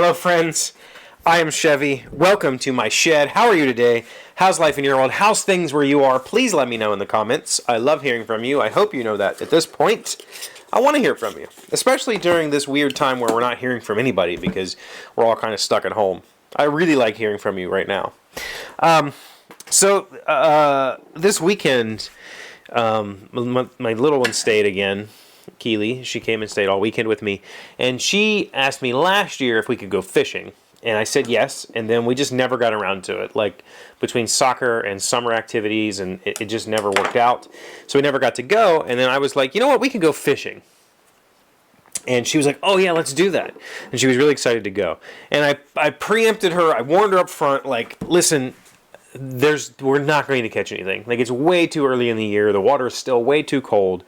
Hello, friends. I am Chevee. Welcome to my shed. How are you today? How's life in your world? How's things where you are? Please let me know in the comments. I love hearing from you. I hope you know that at this point. I want to hear from you, especially during this weird time where we're not hearing from anybody because we're all kind of stuck at home. I really like hearing from you right now. This weekend, my little one stayed again. Keely, she came and stayed all weekend with me, and she asked me last year if we could go fishing, and I said yes, and then we just never got around to it. Like, between soccer and summer activities, and it just never worked out, so we never got to go. And then I was like, you know what, we could go fishing. And she was like, oh yeah, let's do that. And she was really excited to go. And I preempted her. I warned her up front, like, listen, we're not going to catch anything. Like, it's way too early in the year. The water is still way too cold.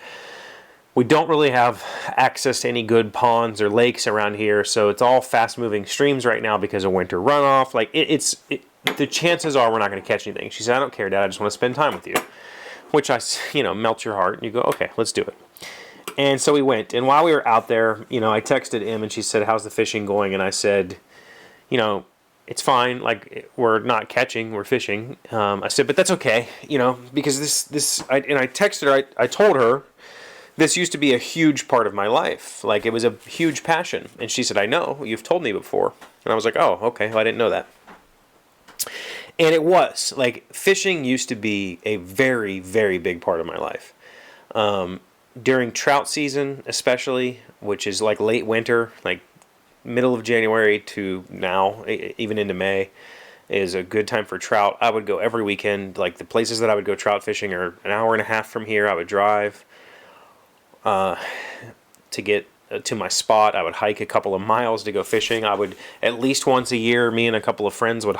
We don't really have access to any good ponds or lakes around here, so it's all fast-moving streams right now because of winter runoff. Like, the chances are we're not going to catch anything. She said, I don't care, Dad, I just want to spend time with you. Which melts your heart, and you go, okay, let's do it. And so we went, and while we were out there, I texted Em, and she said, how's the fishing going? And I said, it's fine, like, we're not catching, we're fishing. I said, but that's okay, because I texted her, I told her, this used to be a huge part of my life. Like, it was a huge passion. And she said, I know, you've told me before. And I was like, oh, okay, well, I didn't know that. And it was. Like, fishing used to be a very, very big part of my life. During trout season, especially, which is like late winter, like middle of January to now, even into May, is a good time for trout. I would go every weekend. Like, the places that I would go trout fishing are an hour and a half from here. I would drive to get to my spot. I would hike a couple of miles to go fishing. I would, at least once a year, me and a couple of friends would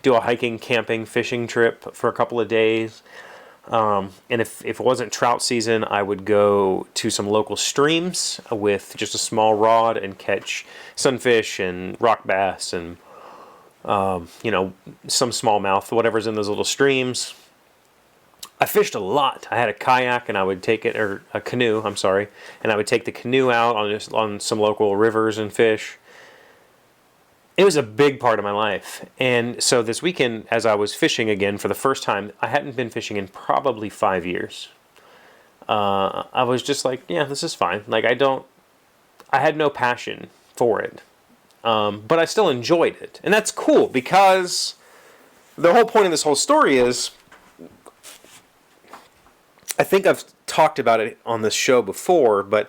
do a hiking, camping, fishing trip for a couple of days. And if it wasn't trout season, I would go to some local streams with just a small rod and catch sunfish and rock bass and, some smallmouth, whatever's in those little streams. I fished a lot. I had a kayak, and I would take it, or a canoe, I'm sorry, and I would take the canoe out on some local rivers and fish. It was a big part of my life. And so this weekend, as I was fishing again for the first time, I hadn't been fishing in probably 5 years. I was just like, yeah, this is fine. Like, I had no passion for it. But I still enjoyed it. And that's cool, because the whole point of this whole story is, I think I've talked about it on this show before, but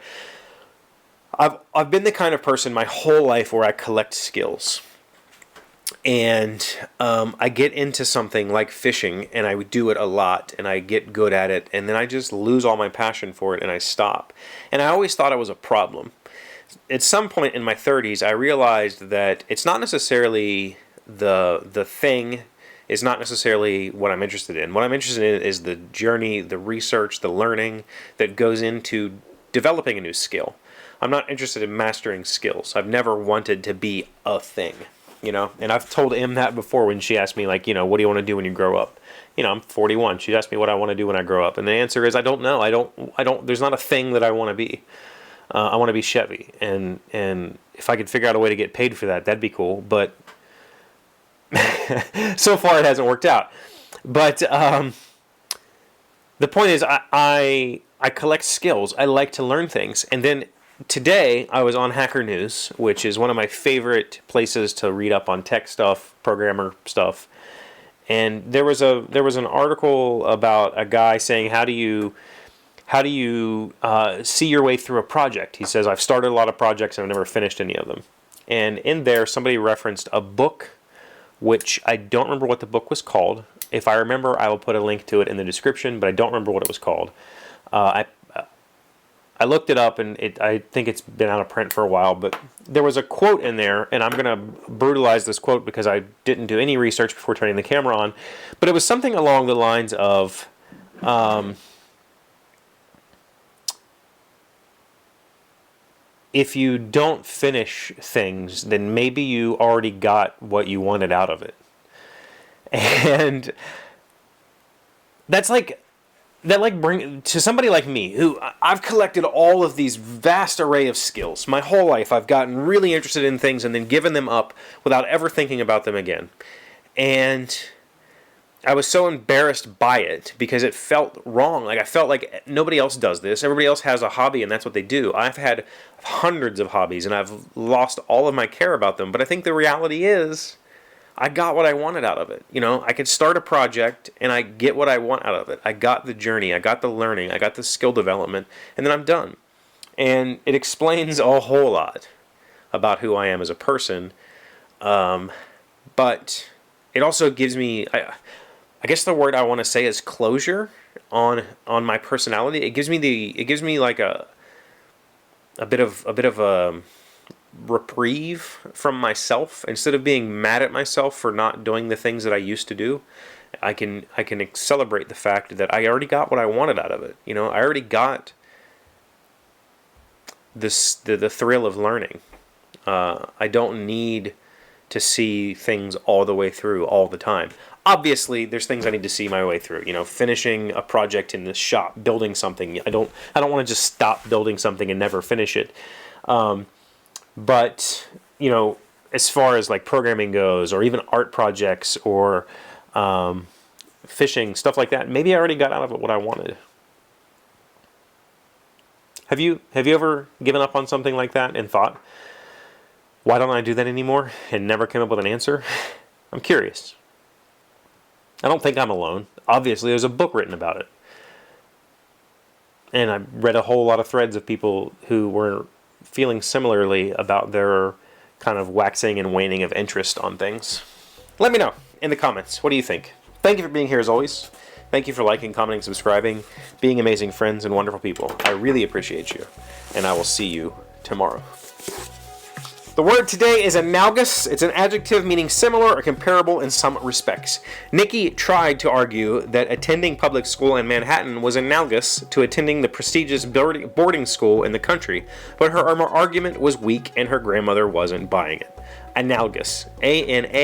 I've been the kind of person my whole life where I collect skills. And I get into something like fishing, and I do it a lot, and I get good at it, and then I just lose all my passion for it, and I stop. And I always thought it was a problem. At some point in my 30s, I realized that it's not necessarily the thing is not necessarily what I'm interested in. What I'm interested in is the journey, the research, the learning that goes into developing a new skill. I'm not interested in mastering skills. I've never wanted to be a thing, And I've told Em that before when she asked me, like, what do you want to do when you grow up? I'm 41. She asked me what I want to do when I grow up. And the answer is, I don't know. I don't, there's not a thing that I want to be. I want to be Chevee. And if I could figure out a way to get paid for that, that'd be cool. But so far it hasn't worked out. But the point is, I collect skills. I like to learn things. And then today I was on Hacker News, which is one of my favorite places to read up on tech stuff, programmer stuff. And there was an article about a guy saying, how do you see your way through a project? He says, I've started a lot of projects and I've never finished any of them. And in there, somebody referenced a book, which I don't remember what the book was called. If I remember, I will put a link to it in the description, but I don't remember what it was called. I looked it up, and I think it's been out of print for a while, but there was a quote in there, and I'm going to brutalize this quote because I didn't do any research before turning the camera on, but it was something along the lines of, if you don't finish things, then maybe you already got what you wanted out of it. And that's like like bring to somebody like me who I've collected all of these vast array of skills. My whole life I've gotten really interested in things and then given them up without ever thinking about them again. And I was so embarrassed by it because it felt wrong. Like I felt like nobody else does this. Everybody else has a hobby and that's what they do. I've had hundreds of hobbies and I've lost all of my care about them. But I think the reality is I got what I wanted out of it. You know, I could start a project and I get what I want out of it. I got the journey, I got the learning, I got the skill development, and then I'm done. And it explains a whole lot about who I am as a person. But it also gives me, I guess the word I want to say is closure on my personality. It gives me like a bit of a reprieve from myself. Instead of being mad at myself for not doing the things that I used to do, I can celebrate the fact that I already got what I wanted out of it. You know, I already got the thrill of learning. I don't need to see things all the way through all the time. Obviously, there's things I need to see my way through. You know, finishing a project in the shop, building something. I don't want to just stop building something and never finish it. But, you know, as far as like programming goes, or even art projects, or fishing, stuff like that, maybe I already got out of it what I wanted. Have you ever given up on something like that and thought, why don't I do that anymore, and never came up with an answer? I'm curious. I don't think I'm alone. Obviously, there's a book written about it. And I read a whole lot of threads of people who were feeling similarly about their kind of waxing and waning of interest on things. Let me know in the comments. What do you think? Thank you for being here as always. Thank you for liking, commenting, subscribing, being amazing friends and wonderful people. I really appreciate you. And I will see you tomorrow. The word today is analogous. It's an adjective meaning similar or comparable in some respects. Nikki tried to argue that attending public school in Manhattan was analogous to attending the prestigious boarding school in the country, but her argument was weak and her grandmother wasn't buying it. Analogous. A-N-A-L-O-G-O-U-S.